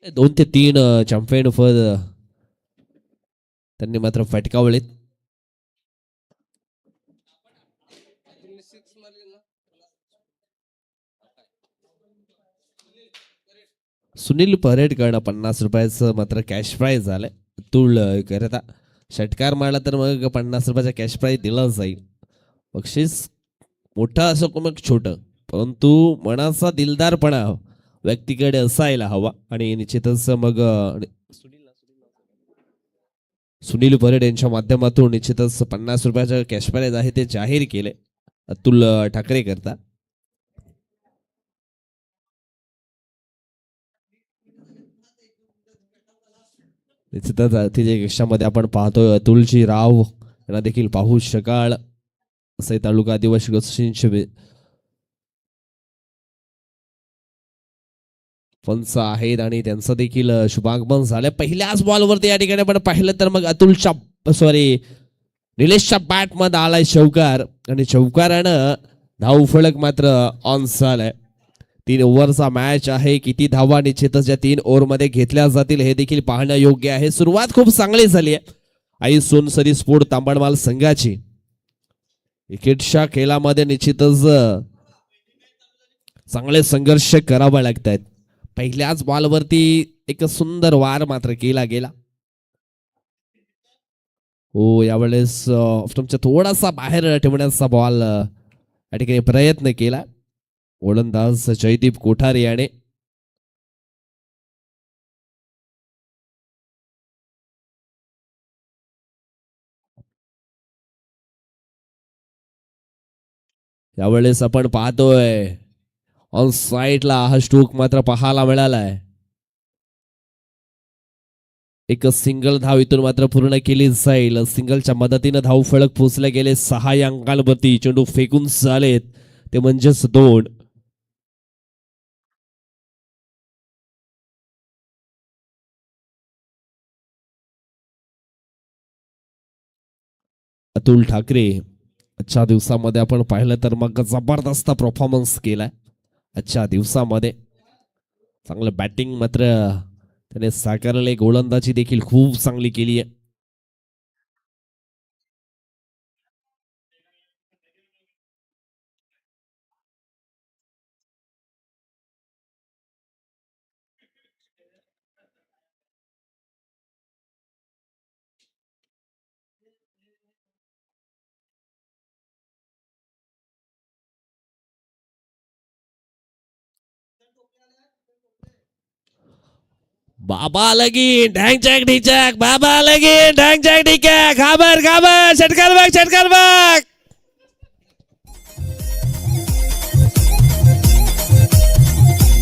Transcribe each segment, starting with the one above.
2 ते 3 चॅम्पियन पद त्यांनी मात्र फटकावलेत. सुनील परेडकडनं 50 रुपयाचं मात्र कॅश प्राईज झालंय. अतुल करता षटकार मारला तर मग 50 रुपयाचा कॅश प्राईज दिला जाईल. बक्षीस मोठं असो मग छोटं, परंतु मनाचा दिलदारपणा व्यक्तीकडे असायला हवा. आणि निश्चितच मग सुनील परेड यांच्या माध्यमातून निश्चितच 50 रुपयाचं कॅश प्राईज आहे ते जाहीर केले अतुल ठाकरे करता. निश्चितच अतिशय कक्षामध्ये आपण पाहतोय अतुलजी राव यांना देखील पाहू शकाल. असे तालुका आदिवासी गोष्टींचे पंच आहेत आणि त्यांचं देखील शुभागमन झालं. पहिल्याच बॉलवरती या ठिकाणी आपण पाहिलं तर मग अतुलच्या निलेशच्या बॅट मध्ये आलाय चौकार आणि चौकारानं धाव फलक मात्र ऑन झालाय. 3 ओव्हरचा मॅच आहे. किती धावा निश्चितच या 3 ओव्हरमध्ये घेतल्या जातील हे देखील पाहणं योग्य आहे. सुरुवात खूप चांगली झाली आहे आई सोनसरी स्पोर्ट तांबडमाल संघाची. विकेटच्या खेळामध्ये निश्चितच चांगले संघर्ष करावे लागत आहेत. पहिल्याच बॉलवरती एक सुंदर वार मात्र केला गेला. हो, यावेळेस तुमच्या थोडासा बाहेर ठेवण्याचा बॉल या ठिकाणी प्रयत्न केला गोलंदाज जयदीप कोठारे याने. यावेळेस आपण पाहतोय ऑन साईडला हा स्ट्रोक मात्र पाहायला मिळालाय. एक सिंगल धाव इथून मात्र पूर्ण केली जाईल. सिंगलच्या मदतीने धाव फलक पोचले गेले 6 अंकांवरती. चेंडू फेकून झालेत ते म्हणजेच 2. अतुल ठाकरे आजच्या दिवसामध्ये आपण पाहिलं तर मग जबरदस्त परफॉर्मन्स केलाय. आजच्या दिवसामध्ये चांगलं बॅटिंग मात्र त्याने साकारले. गोलंदाजी देखील खूप चांगली केली आहे. बाबा लगी ढँग चॅक ढिचॅक, बाबा लगी ढँग चॅक ढिचॅक, घाबर घाबर, षटकार बघ षटकार बघ.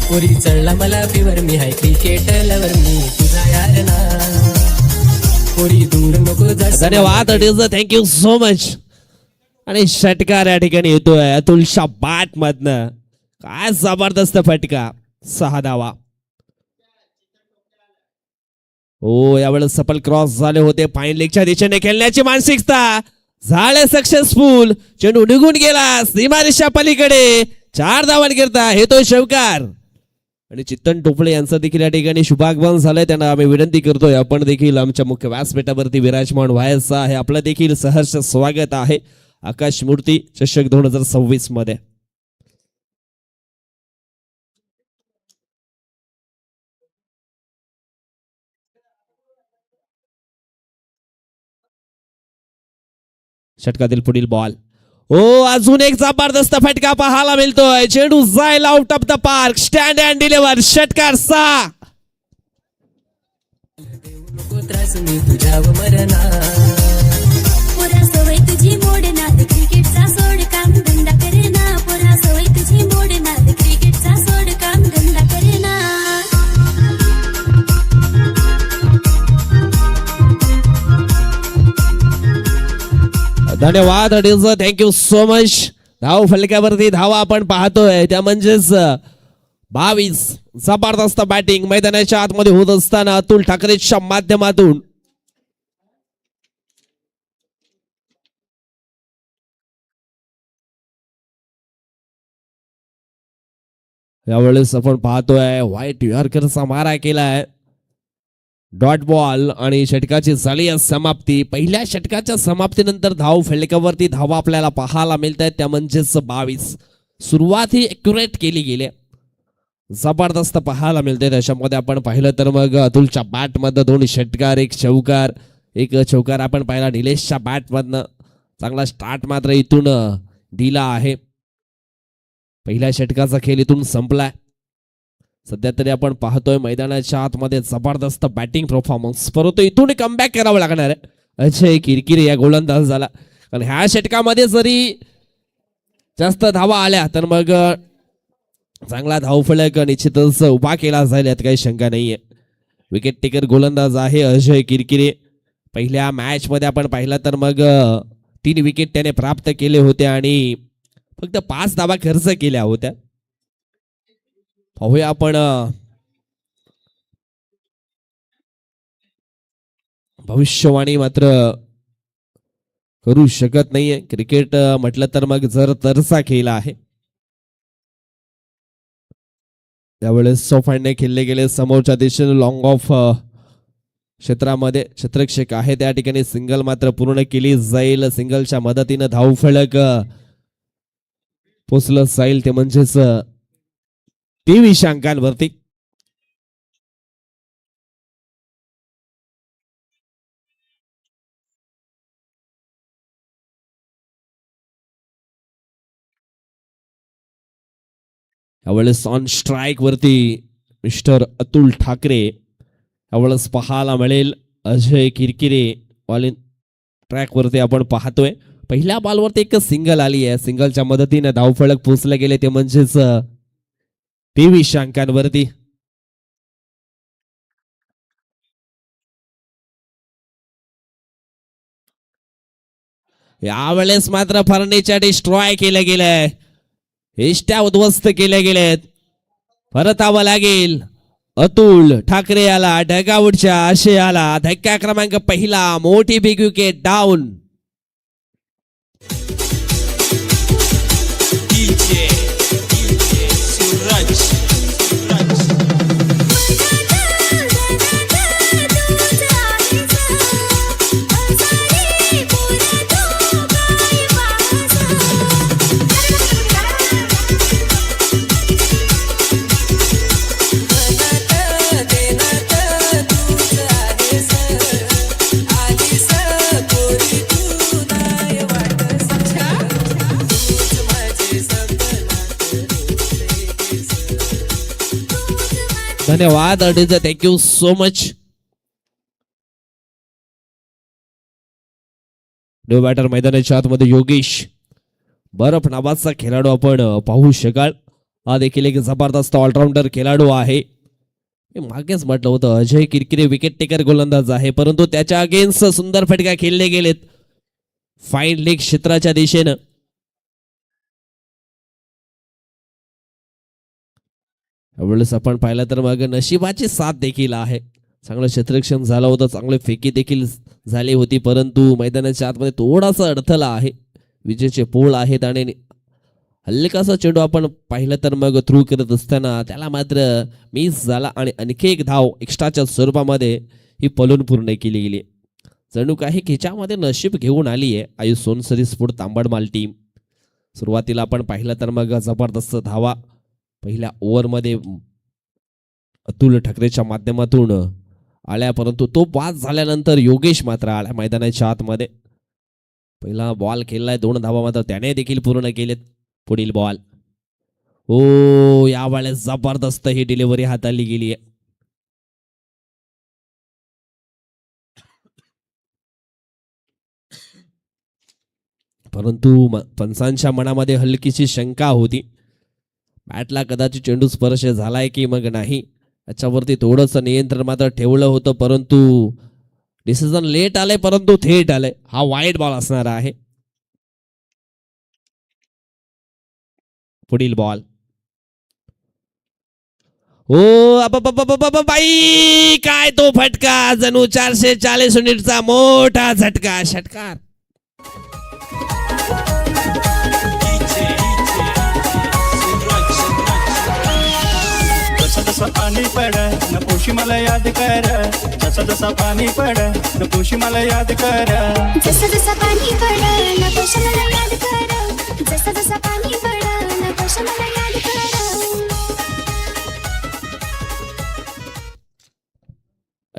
पोरी चढला मला फिवर मी हाय क्रिकेट लवर मी तुझा यार ना पोरी दूर नको जा. धन्यवाद थँक्यू सो मच. आणि षटकार या ठिकाणी येतोय अतुलच्या बॅट मधनं. काय जबरदस्त फटका, 6 धावा. हो, यावेळेस सफल क्रॉस झाले होते. फाईन लेगच्या दिशेने खेळण्याची मानसिकता झाले सक्सेसफुल. चेंडू निघून गेला सीमारेषा पलीकडे. 4 धावांकरता येतोय चौकार. आणि चित्तन टोपळे यांचं देखील या ठिकाणी शुभागमन झालंय. त्यांना आम्ही विनंती करतोय आपण देखील आमच्या मुख्य व्यासपीठावरती विराजमान व्हायचं आहे. आपलं देखील सहर्ष स्वागत आहे आकाश मूर्ती चषक 2026 मध्ये. षटकातील पुढील बॉल. हो, अजून एक जबरदस्त फटका पाहायला मिळतोय. चेंडू जाईल out of the park. Stand and deliver. षटकार 6. नको त्रास मी तुझ्यावर मरना पोरा सवय तुझी मोडना क्रिकेटचा सोड काम धंदा करेना. पोरा सवय तुझी मोडना क्रिकेटचा सोड काम धंदा करेना. धन्यवाद थँक्यू सो मच. धाव फलक्यावरती धावा आपण पाहतोय त्या म्हणजेच 22. जबरदस्त बॅटिंग मैदानाच्या आतमध्ये होत असताना अतुल ठाकरेच्या माध्यमातून. यावेळेस आपण पाहतोय व्हाईट यॉर्करचा मारा केलाय, डॉट बॉल आणि षटकाची झाली आहे समाप्ती. पहिल्या षटकाच्या समाप्तीनंतर धाव फलकावरती धावा आपल्याला पाहायला मिळत आहेत, त्या म्हणजेच 22. सुरुवात ही एक्युरेट केली गेली, जबरदस्त पाहायला मिळते. त्याच्यामध्ये आपण पाहिलं तर मग अतुलच्या बॅटमधनं 2 षटकार, 1 चौकार, 1 चौकार आपण पाहिला निलेशच्या बॅटमधनं. चांगला स्टार्ट मात्र इथून दिला आहे. पहिल्या षटकाचा खेळ इथून संपलाय. सध्या तरी आपण पाहतोय मैदानाच्या आतमध्ये जबरदस्त बॅटिंग परफॉर्मन्स, परंतु इथून कमबॅक करावं लागणार आहे अजय किरकिरे या गोलंदाज झाला. कारण ह्या षटकामध्ये जरी जास्त धावा आल्या तर मग चांगला धावफलक निश्चितच उभा केला जाईल, यात काही शंका नाहीये. विकेट टेकर गोलंदाज आहे अजय किरकिरे. पहिल्या मॅच मध्ये आपण पाहिलं तर मग 3 विकेट त्याने प्राप्त केले होते आणि फक्त 5 धावा खर्च केल्या होत्या. पाहूया आपण भविष्यवाणी मात्र करू शकत नाहीये. क्रिकेट म्हटलं तर मग जर तरचा खेळ आहे. त्यावेळेस सोफांडने खेळले गेले समोरच्या दिशेने लॉंग ऑफ क्षेत्रामध्ये क्षेत्ररक्षक आहे, त्या ठिकाणी सिंगल मात्र पूर्ण केली जाईल. सिंगलच्या मदतीनं धावफलक पोचलं जाईल, ते म्हणजेच 23 अंकांवरती. यावेळेस ऑन स्ट्राईक वरती मिस्टर अतुल ठाकरे. यावेळेस पाहायला मिळेल Ajay Kirkire all in track वरती आपण पाहतोय. पहिल्या बॉलवरती 1 सिंगल आली आहे, सिंगलच्या मदतीने धावफलक पोचले गेले, ते म्हणजेच 23 अंकांवरती. यावेळेस मात्र फर्निचर डिस्ट्रॉय केलं गेलंय, इष्ट्या उद्ध्वस्त केल्या गेलेत. परतावं लागेल अतुल ठाकरे याला ढगाऊटच्या आशयाला. धक्का क्रमांक पहिला, मोठी बिग विकेट डाऊन. धन्यवाद अडीज, thank you so much. New batter मैदानाच्या आतमध्ये योगेश बर्फ नावाचा खेळाडू आपण पाहू शकाल. हा देखील एक जबरदस्त ऑलराऊंडर खेळाडू आहे. मागेच म्हटलं होतं अजय किरकिरे विकेट टेकर गोलंदाज आहे, परंतु त्याच्या अगेन्स्ट सुंदर फटका खेळले गेलेत फाईन लेग क्षेत्राच्या दिशेनं. यावेळेस आपण पाहिलं तर मग नशिबाची साथ देखील आहे. चांगलं क्षेत्ररक्षण झालं होतं, चांगले फेकी देखील झाली होती, परंतु मैदानाच्या आतमध्ये थोडासा अडथळा आहे. विजेचे पोळ आहेत आणि हल्लेकासा चेंडू आपण पाहिलं तर मग थ्रू करत असताना त्याला मात्र मिस झाला आणि आणखी 1 धाव एक्स्ट्राच्या स्वरूपामध्ये ही पलून पूर्ण केली गेली. जणू काही खिच्यामध्ये नशीब घेऊन आली आहे आयुष सोनसरी स्पोर्ट तांबडमाल टीम. सुरुवातीला आपण पाहिलं तर मग जबरदस्त धावा पहिल्या ओव्हरमध्ये अतुल ठाकरेच्या माध्यमातून आल्या, परंतु तो पास झाल्यानंतर योगेश मात्र आला मैदानाच्या आतमध्ये. पहिला बॉल खेळलाय, 2 धावा मात्र त्याने देखील पूर्ण केलेत. पुढील बॉल, ओ यावेळेस जबरदस्त ही डिलिव्हरी हाताळली गेली आहे. परंतु पंचांच्या मनामध्ये हलकीशी शंका होती, बॅटला कदाचित चेंडू स्पर्श झालाय की मग नाही, याच्यावरती थोडंसं नियंत्रण मात्र ठेवलं होतं, परंतु डिसिजन लेट आलंय परंतु थेट आलंय. हा वाईड बॉल असणार आहे. पुढील बॉल, ओ बाई काय तो फटका, जणू 440 युनिटचा मोठा झटका. षटकार पाणी पड नकोशी मला याद कर, जसा जसा पाणी पड नकोशी मला याद कर. जसं जसं पाणी पडलं नकोश मला याद कर, जसं जसं पाणी पडलं नकोश मला याद कर.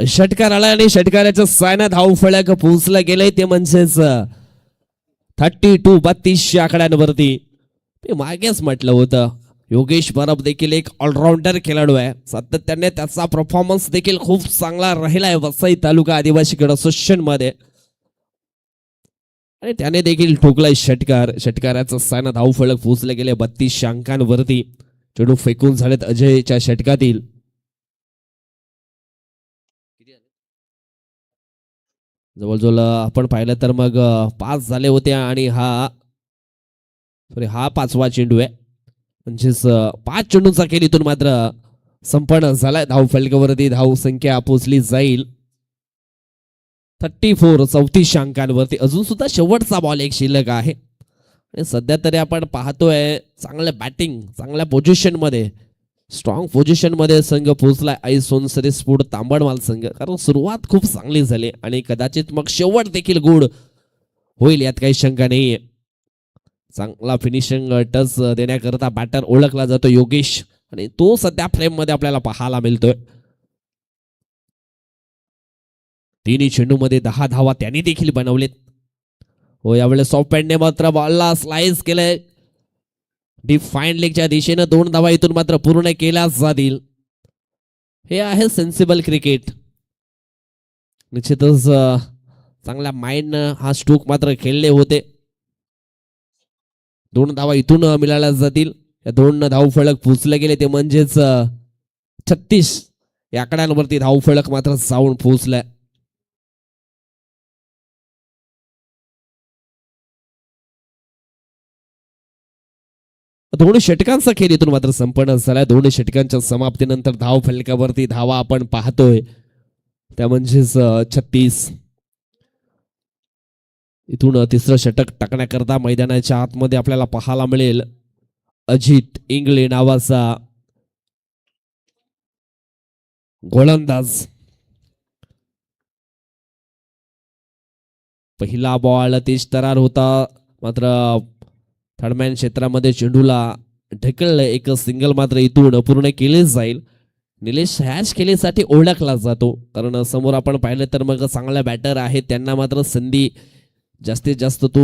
षटकार आला आणि षटकाराच्या सायना धाव फळक पोहोचलं गेलंय ते म्हणजेच 32 आकड्यांवरती. ते मागेच म्हटलं होतं योगेश परब देखील एक ऑलराऊंडर खेळाडू आहे, सातत्याने त्याचा परफॉर्मन्स देखील खूप चांगला राहिला आहे वसई तालुका आदिवासी क्रीडा असोसिएशन मध्ये, आणि त्याने देखील ठोकलाय षटकार. षटकाराचा सायना धाव फळक पोहोचले गेले 32 अंकांवरती. चेंडू फेकून झालेत अजयच्या षटकातील. जवळजवळ आपण पाहिलं तर मग 5 झाले होते आणि हा 5वा चेंडू आहे, म्हणजेच 5 चेंडूंचा खेळ इथून मात्र संपन्न झालाय. धाव फलकावरती धाव संख्या पोहोचली जाईल 34 अंकांवरती. अजून सुद्धा शेवटचा बॉल एक शिल्लक आहे आणि सध्या तरी आपण पाहतोय चांगलं बॅटिंग, चांगल्या पोझिशन मध्ये, स्ट्रॉंग पोझिशन मध्ये संघ पोहोचलाय आई सोनसरी स्फोट तांबडमाल संघ. कारण सुरुवात खूप चांगली झाली आणि कदाचित मग शेवट देखील गोड होईल यात काही शंका नाहीये. चांगला फिनिशिंग टच देण्याकरता बॅटर ओळखला जातो योगेश, आणि तो सध्या फ्रेम मध्ये आपल्याला पाहायला मिळतोय. तिन्ही चेंडूमध्ये 10 धावा त्यांनी देखील बनवलेत. हो, यावेळेस सॉफ्ट पॅन्टने मात्र बॉलला स्लाइस केलंय डीप फाईन लेगच्या दिशेनं. 2 धावा इथून मात्र पूर्ण केल्या जातील. हे आहे सेन्सिबल क्रिकेट. निश्चितच चांगल्या माइंडनं हा स्ट्रोक मात्र खेळले होते. 2 धावा इथून मिळाल्या जातील. या 2 धाव फळक पोचले गेले ते म्हणजेच 36 या आकड्यांवरती धाव फळक मात्र जाऊन पोहोचलाय. दोन्ही षटकांचा खेळ इथून मात्र संपन्न झालाय. दोन्ही षटकांच्या समाप्तीनंतर धाव फलकावरती धावा आपण पाहतोय त्या म्हणजेच 36. इथून तिसरं षटक टाकण्याकरता मैदानाच्या आतमध्ये आपल्याला पाहायला मिळेल अजित इंगळे नावाचा गोलंदाज. पहिला बॉल तेज तरार होता, मात्र थर्डमॅन क्षेत्रामध्ये चेंडूला ढकललं. एक सिंगल मात्र इथून पूर्ण केले जाईल. निलेश ह्याच खेळीसाठी ओळखला जातो, कारण समोर आपण पाहिलं तर मग चांगला बॅटर आहे, त्यांना मात्र संधी जास्तीत जास्त तो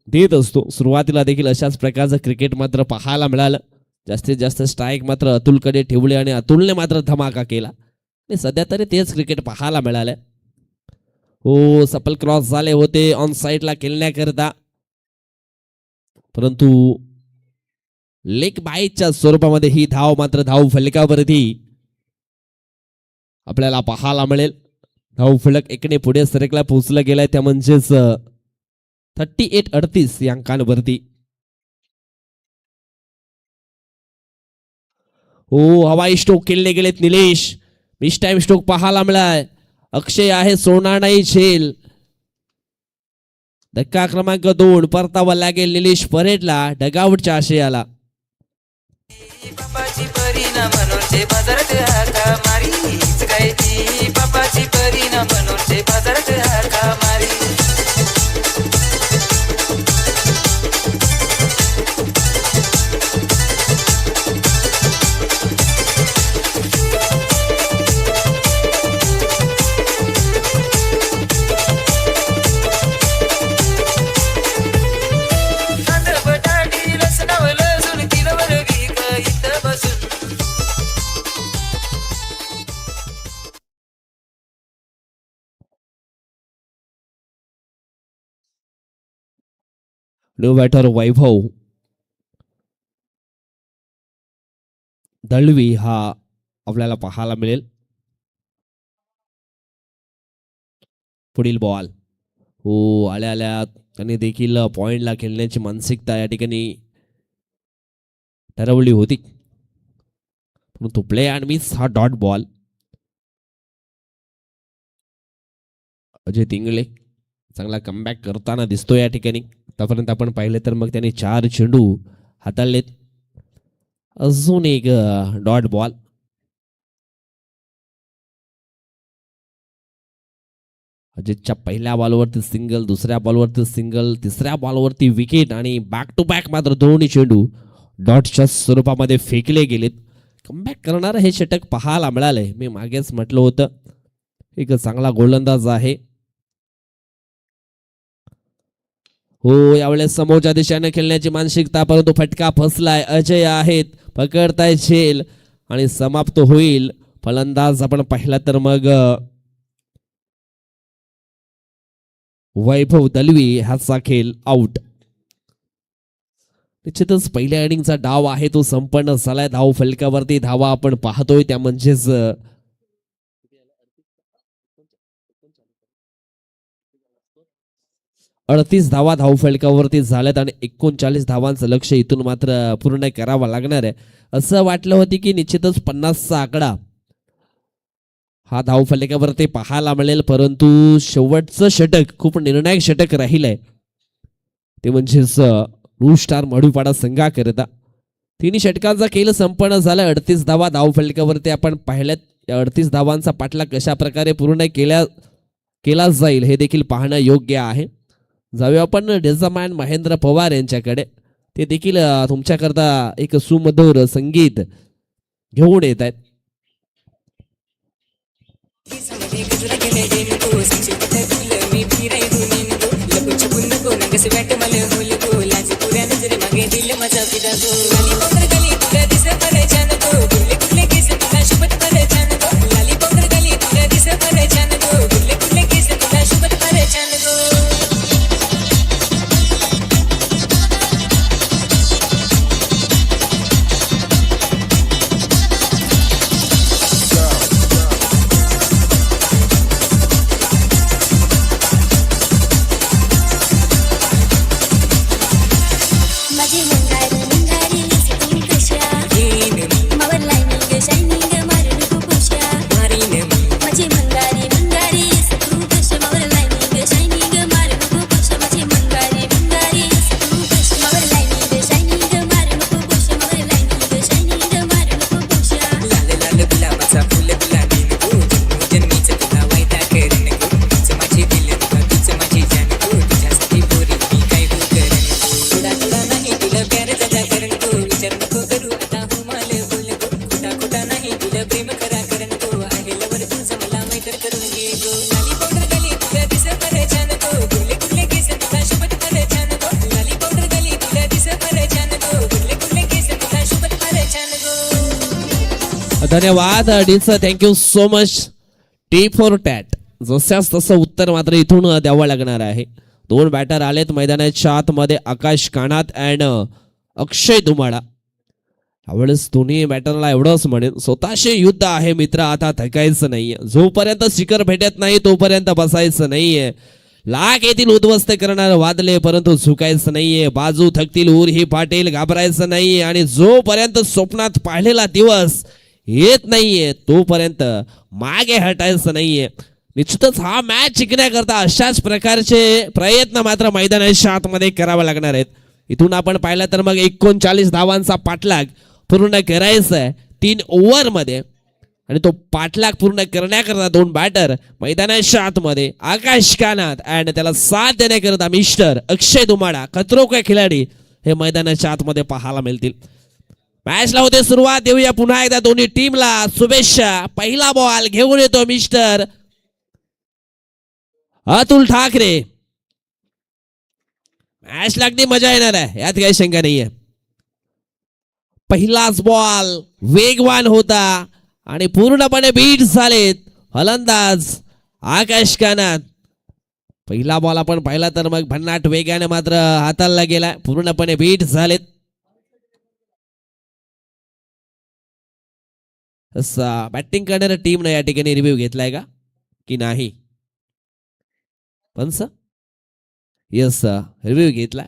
देत असतो. सुरुवातीला देखील अशाच प्रकारचं क्रिकेट मात्र पाहायला मिळालं. जास्तीत जास्त स्ट्राईक मात्र अतुलकडे ठेवले आणि अतुलने मात्र धमाका केला आणि सध्या तरी तेच क्रिकेट पाहायला मिळालं. हो, सपल क्रॉस झाले होते ऑन साईडला खेळण्याकरता, परंतु लेग बाईच्या स्वरूपामध्ये ही धाव मात्र धाव फलकावरती आपल्याला पाहायला मिळेल. धाव फलक एकने पुढे सरकला पोहोचला गेलाय त्या म्हणजेच 38 या अंकांवरती. हो, हवाई स्ट्रोक केले गेलेत निलेश. मिस टाइम स्ट्रोक पाहायला मिळालाय. अक्षय आहे, सोडणार नाही झेल. धक्का क्रमांक 2 परतावा लागेल निलेश परेडला डगआउटच्या आशयाला. पापाची परिणाम म्हणून ते बाजारात हाका मारीच काय ती पापाची परिणाम म्हणून ते बाजारात हाका मारी. न्यू बॅटर वैभव दळवी हा आपल्याला पाहायला मिळेल. पुढील बॉल. हो, आल्या आल्या त्यांनी देखील पॉइंटला खेळण्याची मानसिकता या ठिकाणी ठरवली होती, परंतु प्ले अँड मिस हा डॉट बॉल. अजय तिंगळे चांगला कमबॅक करताना दिसतो या ठिकाणी. आतापर्यंत आपण पाहिले तर मग त्यांनी 4 चेंडू हाताळलेत. अजून एक डॉट बॉल. अजितच्या पहिल्या बॉलवरती सिंगल, दुसऱ्या बॉलवरती सिंगल, तिसऱ्या बॉलवरती विकेट आणि बॅक टू बॅक मात्र दोन्ही चेंडू डॉटच्या स्वरूपामध्ये फेकले गेलेत. कमबॅक करणारं हे षटक पाहायला मिळालंय. मी मागेच म्हटलं होतं एक चांगला गोलंदाज आहे. हो, यावेळेस समोरच्या दिशेने खेळण्याची मानसिकता, परंतु फटका फसलाय. अजय आहेत, पकडताय झेल आणि समाप्त होईल. फलंदाज आपण पाहिला तर मग वैभव दलवी ह्याचा खेळ आउट. निश्चितच पहिल्या इनिंगचा डाव आहे तो संपन्न झालाय. धाव फलकावरती धावा आपण पाहतोय त्या म्हणजेच 38 धावा धाव फलकावरती झाल्यात आणि 39 धावांचं लक्ष इथून मात्र पूर्ण करावं लागणार आहे. असं वाटलं होतं की निश्चितच 50चा आकडा हा धाव फलकावरती पाहायला मिळेल, परंतु शेवटचं षटक खूप निर्णायक षटक राहिलंय. ते म्हणजेच ब्लू स्टार मडुपाडा संघाकरिता तिन्ही षटकांचा खेळ संपन्न झाला. 38 धावा धाव फलकावरती आपण पाहिल्यात. 38 धावांचा पाठलाग कशा प्रकारे पूर्ण केला जाईल हे देखील पाहणं योग्य आहे. जाऊया आपण डेझामॅन महेंद्र पवार यांच्याकडे. ते देखील तुमच्याकरता एक सुमधुर संगीत घेऊन येत आहेत. माझी मंगारी मंगारी तू कशा मावर लाईनिंग शायनिंग मारून खुशा माझी मंगारी मंगारी तू कशा मावर लाईनिंग शायनिंग मारून खुशा माझी मंगारी मंगारी तू कशा मावर लाईनिंग शायनिंग मारून खुशा मावर लाईनिंग शायनिंग मारून खुशा लाल लाल गुलाबाचा फुल गुलाबी तू जन्मीचं तुला वायदा करेन गो. तुझं माझे दिल तुझं माझी जान गो. तुझ्यासाठी पोरी मी काय हो करेन गो. थोडा थोडा नाही तुला प्यार जादा करेन गो. विचार नको करू आता हो माल बोल गो. खोटा खोटा नाही तुला प्रेम करा करेन गो. आहे लवर तुझं मला मैत्र करून घे गो. लाली पावडर गली तुला दिस बरं छान गो. गुले गुले केस तुला शपथ बरं छान गो. लाली पावडर गली तुला दिस बरं छान गो. गुले गुले केस तुला शपथ बरं छान गो. धन्यवाद डीच, thank you so much. Tit for tat. जसंच तसं उत्तर मात्र इथून द्यावं लागणार आहे. दोन बॅटर आलेत मैदानाच्या आतमध्ये, आकाश काणात अँड अक्षय धुमाडा. यावेळेस दोन्ही बॅटरला एवढंच म्हणेन, स्वतःचे युद्ध आहे मित्र, आता थकायचं नाहीये. जोपर्यंत शिखर भेटत नाही तोपर्यंत बसायचं नाहीये. लाख येतील उद्ध्वस्त करणार वादले, परंतु झुकायचं नाहीये. बाजू थकतील उरही फाटेल, घाबरायचं नाहीये. आणि जोपर्यंत स्वप्नात पाहिलेला दिवस येत नाहीये तोपर्यंत मागे हटायचं नाहीये. निश्चितच हा मॅच जिंकण्याकरता अशाच प्रकारचे प्रयत्न मात्र मैदानाच्या आतमध्ये करावे लागणार आहेत. इथून आपण पाहिलं तर मग 39 धावांचा पाठलाग पूर्ण करायचा आहे 3 ओव्हरमध्ये. आणि तो पाठलाग पूर्ण करण्याकरता दोन बॅटर मैदानाच्या आतमध्ये, आकाश कानात अँड त्याला साथ देण्याकरता मिस्टर अक्षय धुमाडा, खतरो का खिलाडी हे मैदानाच्या आतमध्ये पाहायला मिळतील. मॅचला होते सुरुवात. देऊया पुन्हा एकदा दोन्ही टीमला शुभेच्छा. पहिला बॉल घेऊन येतो मिस्टर अतुल ठाकरे. मॅच लागली मजा येणार आहे, यात काही शंका नाहीये. पहिलाच बॉल वेगवान होता आणि पूर्णपणे बीट झालेत फलंदाज आकाश कानात. पहिला बॉल आपण पाहिला तर मग भन्नाट वेगाने मात्र हाताला गेला, पूर्णपणे बीट झालेत. बॅटिंग करणाऱ्या टीमने या ठिकाणी रिव्ह्यू घेतलाय का की नाही? पंच येस, रिव्ह्यू घेतला.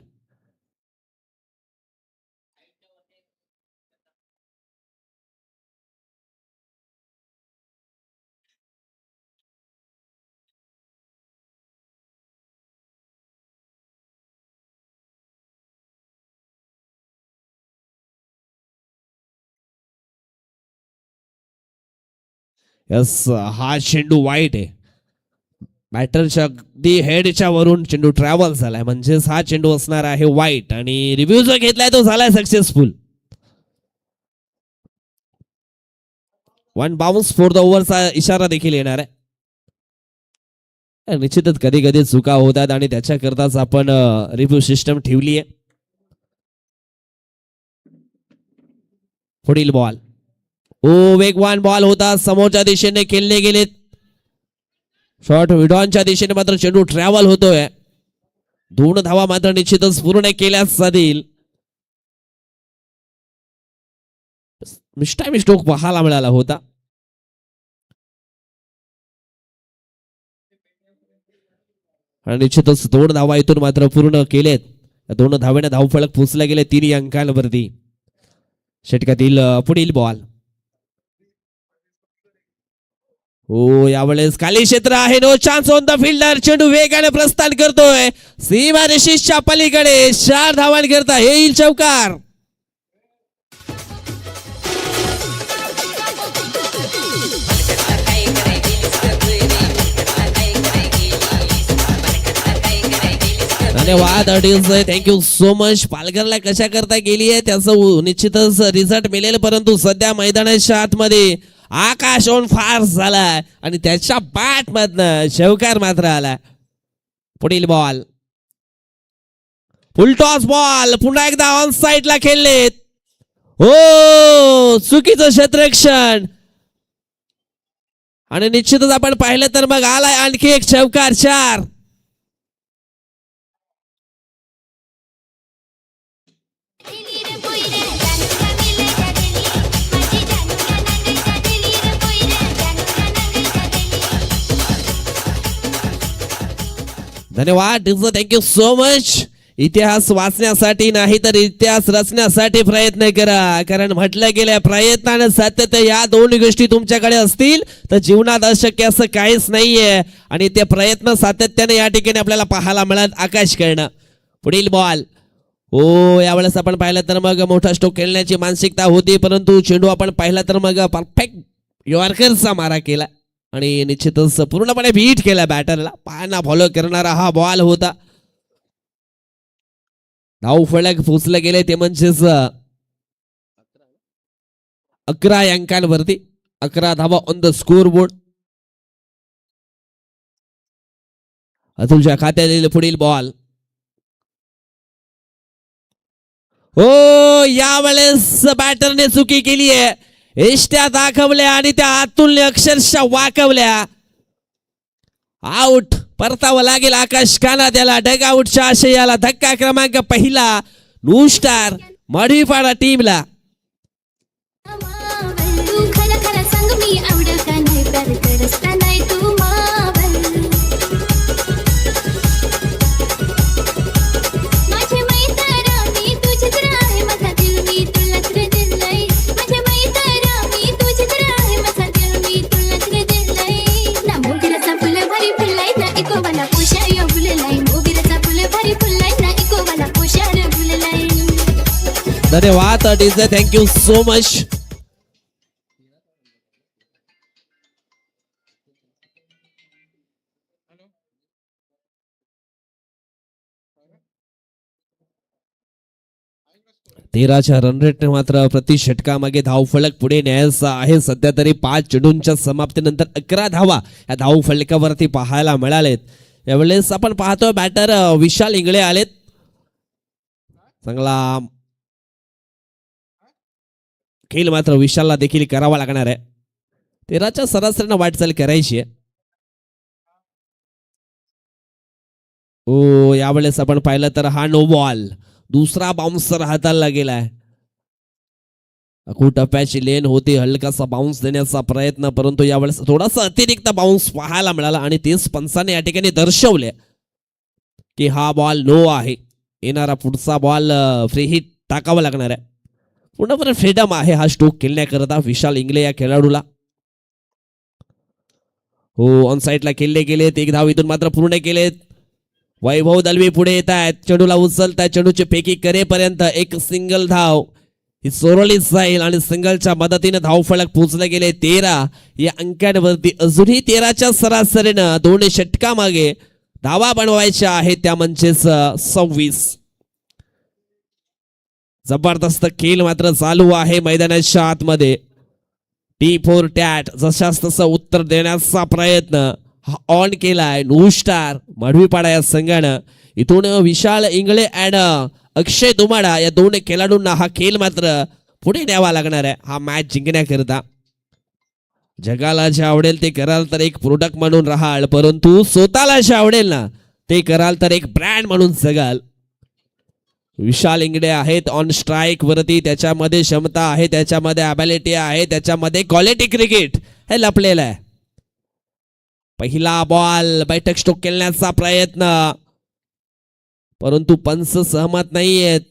यस, हा चेंडू वाईट आहे. बॅटरच्या अगदी हेडच्या वरून चेंडू ट्रॅव्हल झालाय, म्हणजेच हा चेंडू असणार आहे वाईट आणि रिव्ह्यू जो घेतलाय तो झालाय सक्सेसफुल. 1 बाउन्स फॉर द ओव्हरचा इशारा देखील येणार आहे. निश्चितच कधी कधी चुका होतात आणि त्याच्याकरताच आपण रिव्ह्यू सिस्टम ठेवली आहे. पुढील बॉल वेगवान बॉल होता, समोरच्या दिशेने खेळले गेलेत. शॉर्ट विडॉनच्या दिशेने मात्र चेंडू ट्रॅव्हल होतोय. 2 धावा मात्र निश्चितच पूर्ण केल्यास साधील. मिस्टामी स्ट्रोक पाहायला मिळाला होता. आणि निश्चितच 2 धावा इथून मात्र पूर्ण केलेत. 2 धावेने धावफलक पोचले गेले 3 अंकांवरती. षटकातील पुढील बॉल यावेळेस खाली क्षेत्र आहे, no chance on the fielder. चेंडू वेगाने प्रस्थान करतोय सीमारेषेच्या पलीकडे. 4 धावांकरता येईल चौकार. धन्यवाद थँक्यू सो मच. पालघरला कशा करता गेली आहे त्याचं निश्चितच रिझल्ट मिळेल, परंतु सध्या मैदानाच्या आतमध्ये आकाश ऑन फायर झालाय आणि त्याच्या बॅट मधनं चौकार मात्र आला. पुढील बॉल फुल टॉस बॉल, पुन्हा एकदा ऑन साइडला खेळलेत. चुकीचं क्षेत्ररक्षण आणि निश्चितच आपण पाहिलं तर मग आलाय आणखी एक चौकार. 4 धन्यवाद थँक्यू सो मच. इतिहास वाचण्यासाठी नाही तर इतिहास रचण्यासाठी प्रयत्न करा, कारण म्हटलं गेलं प्रयत्नाने सातत्य या 2 गोष्टी तुमच्याकडे असतील तर जीवनात अशक्य असं काहीच नाहीये. आणि ते प्रयत्न सातत्याने या ठिकाणी आपल्याला पाहायला मिळत. आकाश करणं. पुढील बॉल यावेळेस आपण पाहिलं तर मग मोठा स्ट्रोक खेळण्याची मानसिकता होती, परंतु चेंडू आपण पाहिला तर मग परफेक्ट यॉर्करचा मारा केला आणि निश्चितच पूर्णपणे बीट केला बॅटरला. पायांना फॉलो करणारा हा बॉल होता. धाव फलक पोचले गेले ते म्हणजेच 11 अंकांवरती. 11 धावा ऑन द स्कोर बोर्ड. अतुलच्या खात्यात येईल पुढील बॉल. यावेळेस बॅटरने चुकी केली आहे. एष्ट्या दाखवल्या आणि त्या अतुलने अक्षरशः वाकवल्या. आउट. परतावं लागेल आकाश काना त्याला. डगआउटच्या आशयाला धक्का क्रमांक पहिला. न्यू स्टार मढीपाडा टीमला. तू खरं खरं सांग मी आवडल का नाही, प्यार करस का नाही तू मावल. माझे मैत्रा मी तुझीच आहे, माझा दिल मी तुलाच रे दिलय. माझे मैत्रा मी तुझीच आहे, माझा दिल मी तुलाच रे दिलय. ना मोगऱ्याचा फुल भारी फुललाय, ना इकोवाला पुषार यो फुललाय. मोगऱ्याचा फुल भारी फुललाय, ना इकोवाला पुषार फुललाय. धन्यवाद डीजे थँक्यू सो मच. तेराच्या रन रेटने मात्र प्रति षटकामागे धावफलक पुढे न्यायचा आहे. सध्या तरी 5 चेंडूंच्या समाप्तीनंतर 11 धावा या धावफलकावरती पाहायला मिळालेत. यावेळेस आपण पाहतोय बॅटर विशाल इंगळे आलेत. चांगला खेळ मात्र विशालला देखील करावा लागणार आहे. 13च्या सरासरीनं वाटचाल करायची आहे. यावेळेस आपण पाहिलं तर हा नो बॉल. दुसरा बाउन्सर हाताला गेलाय. टप्प्याची लेन होती, हलकासा बाउन्स देण्याचा प्रयत्न, परंतु यावेळेस थोडासा अतिरिक्त बाउन्स पाहायला मिळाला आणि तेच पंचाने या ठिकाणी दर्शवले की हा बॉल नो आहे. येणारा पुढचा बॉल फ्री हिट टाकावा लागणार आहे. पूर्णपणे फ्रीडम आहे हा स्ट्रोक खेळण्याकरता विशाल इंगले या खेळाडूला. ऑन साइडला खेळले गेलेत. 1 धाव इथून मात्र पूर्ण केलेत. वैभव दलवी पुढे येत आहेत. चेंडूला उचलताय. चेंडूची फेकी करेपर्यंत 1 सिंगल धाव ही चोरली जाईल आणि सिंगलच्या मदतीने धावफलक पोहोचले गेले 13 या अंकांवरती. अजूनही 13च्या सरासरीनं 2 षटका मागे धावा बनवायच्या आहेत त्या म्हणजेच 26. जबरदस्त खेळ मात्र चालू आहे मैदानाच्या आतमध्ये. T4 टॅट जशास तसं उत्तर देण्याचा प्रयत्न हा ऑन केलाय. नो स्टार माडवीपाडा या संघानं. इथून विशाल इंगळे अँड अक्षय दुमाडा या 2 खेळाडूंना हा खेळ मात्र पुढे न्यावा लागणार आहे हा मॅच जिंकण्याकरिता. जगाला जे आवडेल ते कराल तर एक प्रोडक्ट म्हणून राहाल, परंतु स्वतःला जे आवडेल ना ते कराल तर एक ब्रँड म्हणून जगाल. विशाल इंगडे आहेत ऑन स्ट्राईक वरती. त्याच्यामध्ये क्षमता आहे, त्याच्यामध्ये अबिलिटी आहे, त्याच्यामध्ये क्वालिटी क्रिकेट हे लपलेलं आहे. पहिला बॉल बैठक स्ट्रोक खेळण्याचा प्रयत्न, परंतु पंच सहमत नाहीयेत.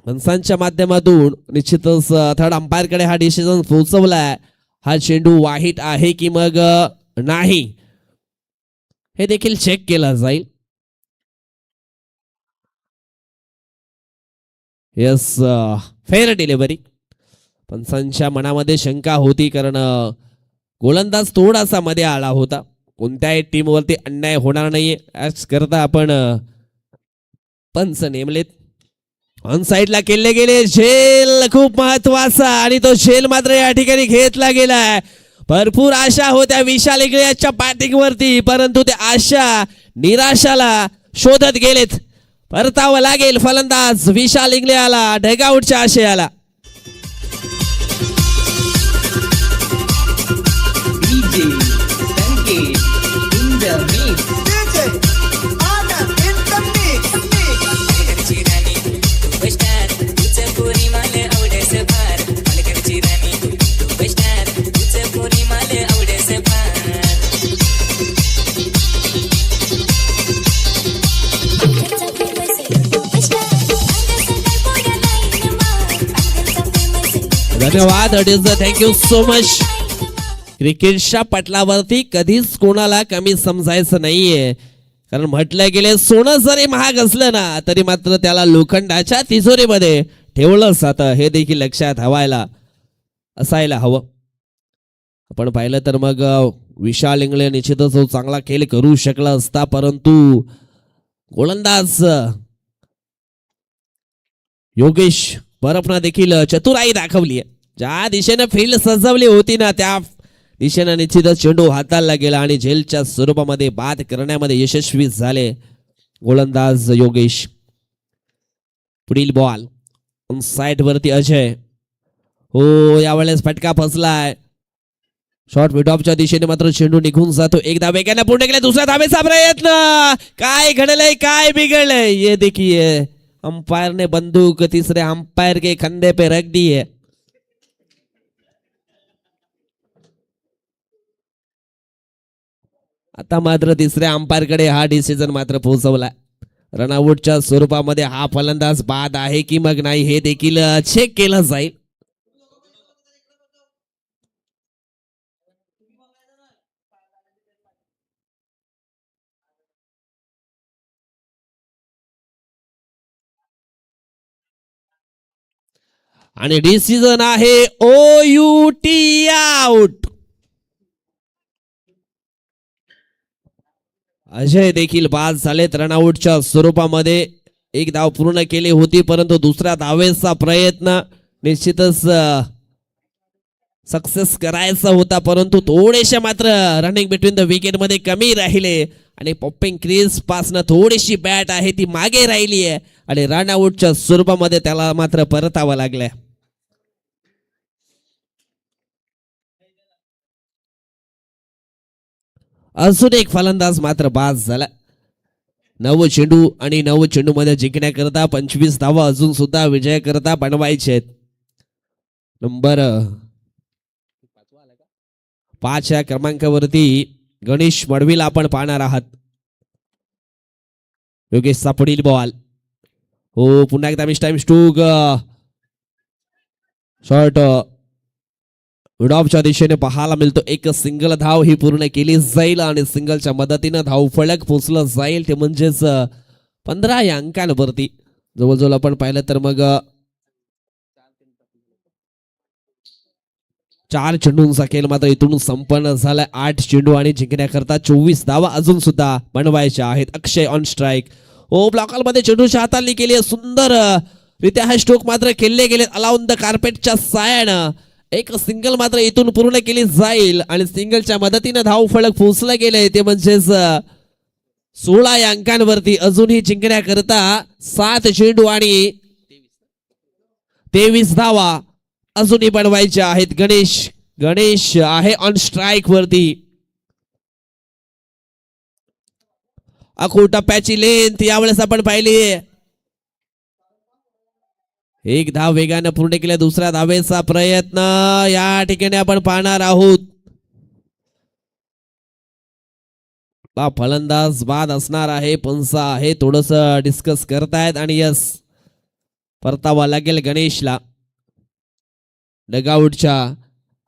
पंचांच्या माध्यमातून निश्चितच थर्ड अंपायरकडे हा डिसिजन पोहोचवलाय. हा चेंडू वाईट आहे की मग नाही हे देखील चेक केला जाईल. Yes, fair delivery. पंचांच्या मनामध्ये शंका होती कारण गोलंदाज थोडासा मध्ये आला होता. कोणत्याही टीमवरती अन्याय होणार नाही याच करता आपण पंच नेमलेत. ऑन साइडला केले गेले झेल खूप महत्वाचा आणि तो झेल मात्र या ठिकाणी घेतला गेलाय. भरपूर आशा होत्या विशाल इंगळे याच्या बॅटिंग वरती, परंतु त्या आशा निराशाला शोधत गेलेत. परतावं लागेल फलंदाज विशाल इंगळे आला ढगाऊटच्या आशयाला. पालघरची राणी सुपरस्टार तुझं पोरी मला आवडस फार. पालघरची राणी सुपरस्टार तुझं पोरी मला आवडस फार. धन्यवाद. Thank you so much. क्रिकेटच्या पटलावरती कधीच कोणाला कमी समजायचं नाहीये, कारण म्हटलं गेले सोनं जरी महाग असलं ना तरी मात्र त्याला लोखंडाच्या तिजोरीमध्ये ठेवलं जातं हे देखील लक्षात असायला हवं. आपण पाहिलं तर मग विशाल इंगळे निश्चितच तो चांगला खेळ करू शकला असता, परंतु गोलंदाज योगेश बरफनं देखील चतुराई दाखवली आहे. ज्या दिशेने फील्ड सजवली होती ना त्या दिशेने निश्चितच चेंडू हाताळला गेला आणि झेलच्या स्वरूपामध्ये बाद करण्यामध्ये यशस्वी झाले गोलंदाज योगेश. पुढील बॉल साइड वरती अजय. हो, यावेळेस फटका फसलाय. शॉर्ट मिड ऑफच्या दिशेने मात्र चेंडू निघून जातो. एकदा वेगाने पूर्ण केला, दुसऱ्या धावेचा प्रयत्न. काय घडलंय, काय बिघडलंय ये देखिए. अंपायर ने बंदूक तीसरे अंपायर के कंधे पे रख दी है. आता मात्र तिसऱ्या अंपायर कडे हा डिसिजन मात्र पोहोचवला. रनआउटच्या स्वरूपामध्ये हा फलंदाज बाद आहे की मग नाही हे देखील चेक केलं जाईल. आणि डिसिजन आहे OUT आउट. अजय देखील बाद झालेत. रनआउटच्या स्वरूपामध्ये एक धाव पूर्ण केली होती, परंतु दुसऱ्या धावेचा प्रयत्न निश्चितच सक्सेस करायचा होता, परंतु थोडेसे मात्र रनिंग बिटवीन द विकेट मध्ये कमी राहिले आणि पॉपिंग क्रीज पासनं थोडीशी बॅट आहे ती मागे राहिली आहे आणि रनआउटच्या स्वरूपामध्ये त्याला मात्र परतावं लागलंय. अजून एक फलंदाज मात्र बाद झाला. 9 चेंडू आणि 9 चेंडू मध्ये जिंकण्याकरता 25 धावा अजून सुद्धा विजयाकरता बनवायचे आहेत. नंबर 5 या क्रमांकावरती गणेश मडवीला आपण पाहणार आहात. योगेशचा पुढील बॉल. हो, पुन्हा एकदा मिस टाइम स्टूक. शॉर्ट मिड ऑफच्या दिशेने पाहायला मिळतो. एक सिंगल धाव ही पूर्ण केली जाईल आणि सिंगलच्या मदतीनं धाव फलक पोचलं जाईल, ते म्हणजेच 15 या अंकांवरती. जवळजवळ आपण पाहिलं तर मग 4 चेंडूंचा खेळ मात्र इथून संपन्न झालाय. 8 चेंडू आणि जिंकण्याकरता 24 धावा अजून सुद्धा बनवायच्या आहेत. अक्षय ऑन स्ट्राईक. ओ ब्लॉकमध्ये चेंडूच्या हाताळणी केली आहे. सुंदर रित्या हा स्ट्रोक मात्र खेळले गेले अलाउन द कार्पेटच्या सायानं. एक सिंगल मात्र इथून पूर्ण केली जाईल आणि सिंगलच्या मदतीने धाव फलक पोहोचलं गेलंय ते म्हणजेच 16 या अंकांवरती. अजूनही जिंकण्याकरता 7 चेंडू आणि 23 धावा अजूनही बनवायच्या आहेत. गणेश आहे ऑन स्ट्राईक वरती. अखो टप्प्याची लेंथ यावेळेस आपण पाहिली. एक धाव वेगानं पूर्ण केल्या. दुसऱ्या धावेचा प्रयत्न या ठिकाणी आपण पाहणार आहोत. फलंदाज बाद असणार आहे. पंचा आहे थोडस डिस्कस करतायत आणि यस परतावा लागेल गणेशला डगआउटच्या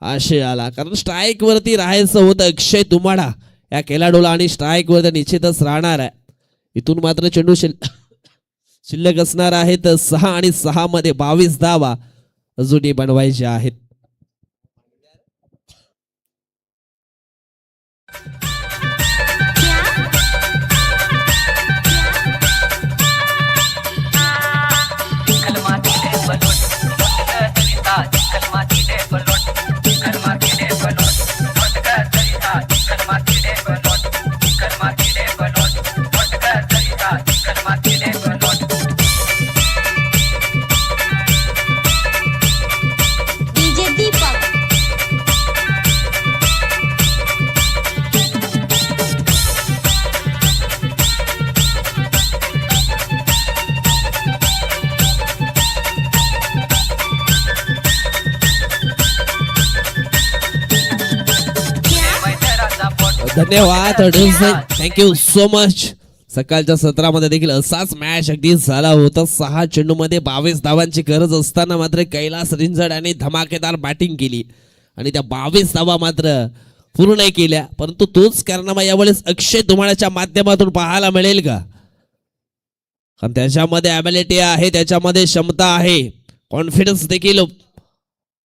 आशयाला. कारण स्ट्राईक वरती राहायचं होतं अक्षय तुमाडा या खेळाडूला आणि स्ट्राईक वरती निश्चितच राहणार आहे. इथून मात्र चेंडू शिल्लक असणार आहेत 6 आणि 6 मध्ये 22 धावा अजूनही बनवायच्या आहेत. डीजे दीपक धन्यवाद. Thank you so much. सकाळच्या सत्रामध्ये देखील असाच मॅच अगदी झाला होता. 6 चेंडू मध्ये 22 धावांची गरज असताना मात्र कैलास रिंझड आणि धमाकेदार बॅटिंग केली आणि त्या 22 धावा मात्र पूर्ण केल्या. परंतु तोच कारनामा यावेळेस अक्षय धुमाळ्याच्या माध्यमातून पाहायला मिळेल का? कारण त्याच्यामध्ये ॲबिलिटी आहे, त्याच्यामध्ये क्षमता आहे, कॉन्फिडन्स देखील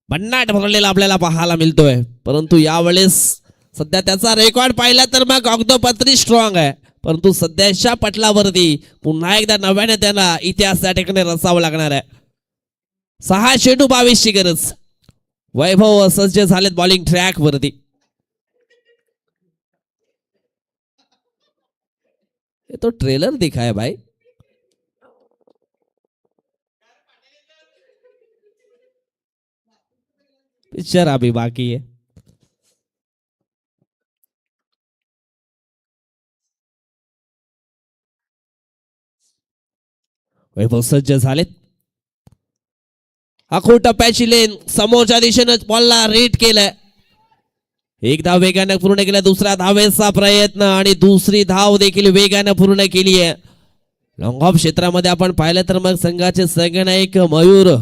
भन्नाट भरलेला आपल्याला पाहायला मिळतोय. परंतु यावेळेस सध्या त्याचा रेकॉर्ड पाहिला तर मग कागदोपत्री स्ट्रॉंग आहे. परंतु सध्याच्या पटलावरती पुन्हा एकदा नव्याने त्यांना इतिहास त्या ठिकाणी रचावा लागणार आहे. 6 चेंडू 22 ची गरज. वैभव सज्ज झालेत बॉलिंग ट्रॅक वरती. तो ट्रेलर दिखाय भाई. पिक्चर अभी बाकी है. वैभव सज्ज झालेत. आखो टप्प्याची लेन समोरच्या दिशेने बॉलला रेट केलंय. एक धाव वेगाने पूर्ण केला. दुसऱ्या धावेचा प्रयत्न आणि दुसरी धाव देखील वेगाने पूर्ण केली आहे. लॉंग ऑफ क्षेत्रामध्ये आपण पाहिलं तर मग संघाचे संघनायक मयूर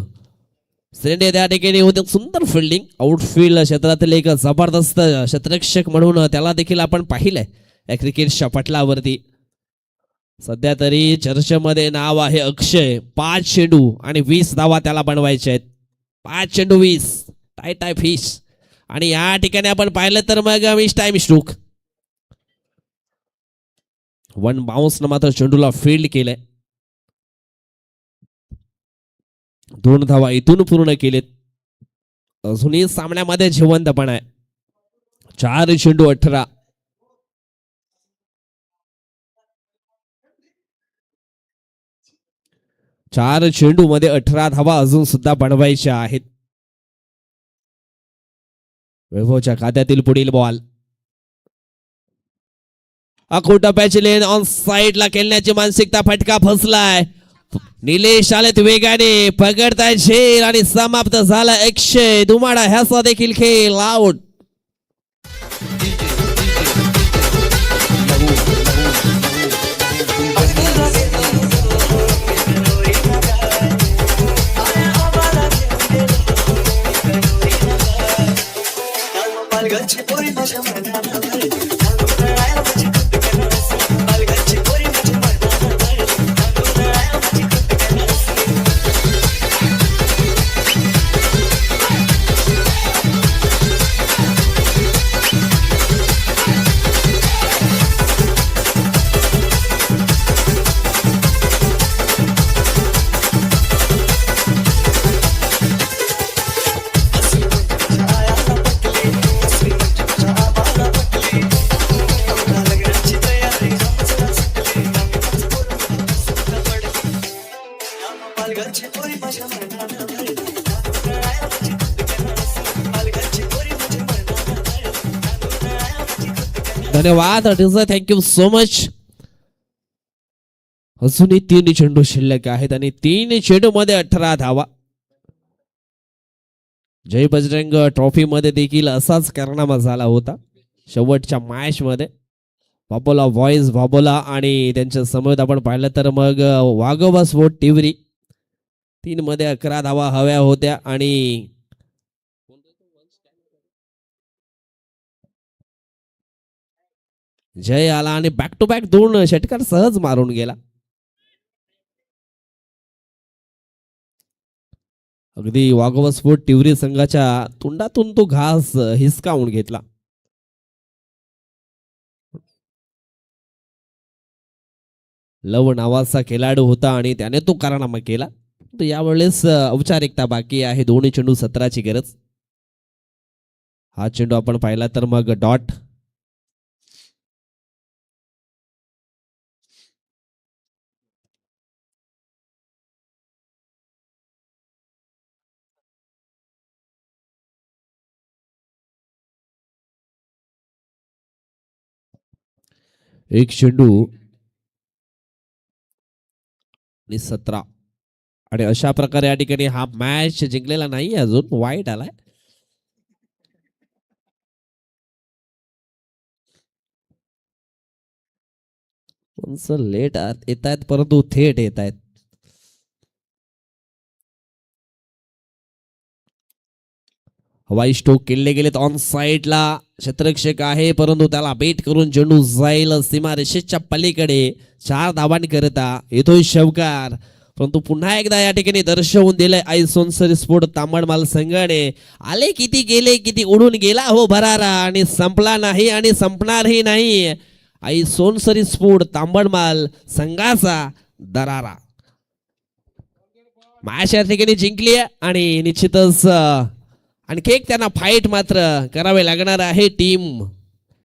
सेंडे त्या ठिकाणी होते. सुंदर फिल्डिंग. आउटफील्ड क्षेत्रातील एक जबरदस्त क्षेत्ररक्षक म्हणून त्याला देखील आपण पाहिलंय या क्रिकेटच्या पटलावरती. सध्या तरी चर्चेमध्ये नाव आहे अक्षय. 5 चेंडू आणि 20 धावा त्याला बनवायचे आहेत. 5 चेंडू 20 टाय फिश. आणि या ठिकाणी आपण पाहिलं तर मग मिस टाइम स्ट्रोक. 1 बाउन्स न मात्र चेंडूला फील्ड केलंय. 2 धावा इथून पूर्ण केलेत. अजूनही सामन्यामध्ये जिवंतपणा आहे. 4 चेंडू 18. 4 चेंडू मध्ये 18 धावा अजून सुद्धा बनवायच्या आहेत. वैभवच्या खात्यातील पुढील बॉल. आखो टप्प्याची लेन ऑन साइडला खेळण्याची मानसिकता. फटका फसलाय. निलेश आलेत वेगाने. पकडताय झेल आणि समाप्त झाला अक्षय धुमाडा ह्याचा देखील खेळ आउट. धन्यवाद थँक्यू सो मच. अजूनही 3 चेंडू शिल्लक आहेत आणि 3 चेंडू मध्ये 18 धावा. जय बजरंग ट्रॉफी मध्ये देखील असाच कारनामा झाला होता शेवटच्या मॅच मध्ये. बाबोला व्हॉइस बाबोला आणि त्यांच्या समोर आपण पाहिलं तर मग वाघोबा स्पोर्ट टिवरी 3 मध्ये 11 धावा हव्या होत्या आणि जय आला आणि बॅक टू बॅक 2 षटकार सहज मारून गेला. अगदी वाघोबा स्पोर्ट टिवरी संघाच्या तोंडातून तो घास हिसकावून घेतला. लव नावाचा खेळाडू होता आणि त्याने तो कारनामा केला. यावेळेस औपचारिकता बाकी आहे. दोन्ही चेंडू 17ची गरज. हा चेंडू आपण पाहिला तर मग डॉट. एक चेंडू आणि 17 आणि अशा प्रकारे या ठिकाणी हा मॅच जिंकलेला नाही अजून. वाईट आलाय. लेट येत आहेत परंतु थेट येत आहेत. हवाई स्ट्रोक केले गेलेत ऑन साइडला. क्षेत्ररक्षक आहे परंतु त्याला बेट करून चेंडू जाईल सीमारेषेच्या पलीकडे. 4 धावांकरिता येतोय शवकार परंतु पुन्हा एकदा या ठिकाणी दर्शवून दिलंय आई सोनसरी स्पोर्ट तांबडमाल संघाने. आले किती गेले किती उडून गेला हो भरारा आणि संपला नाही आणि संपणारही नाही. आई सोनसरी स्पोर्ट तांबडमाल संघाचा दरारा. मॅच या ठिकाणी जिंकली आहे आणि निश्चितच आणखी एक त्यांना फाईट मात्र करावे लागणार आहे टीम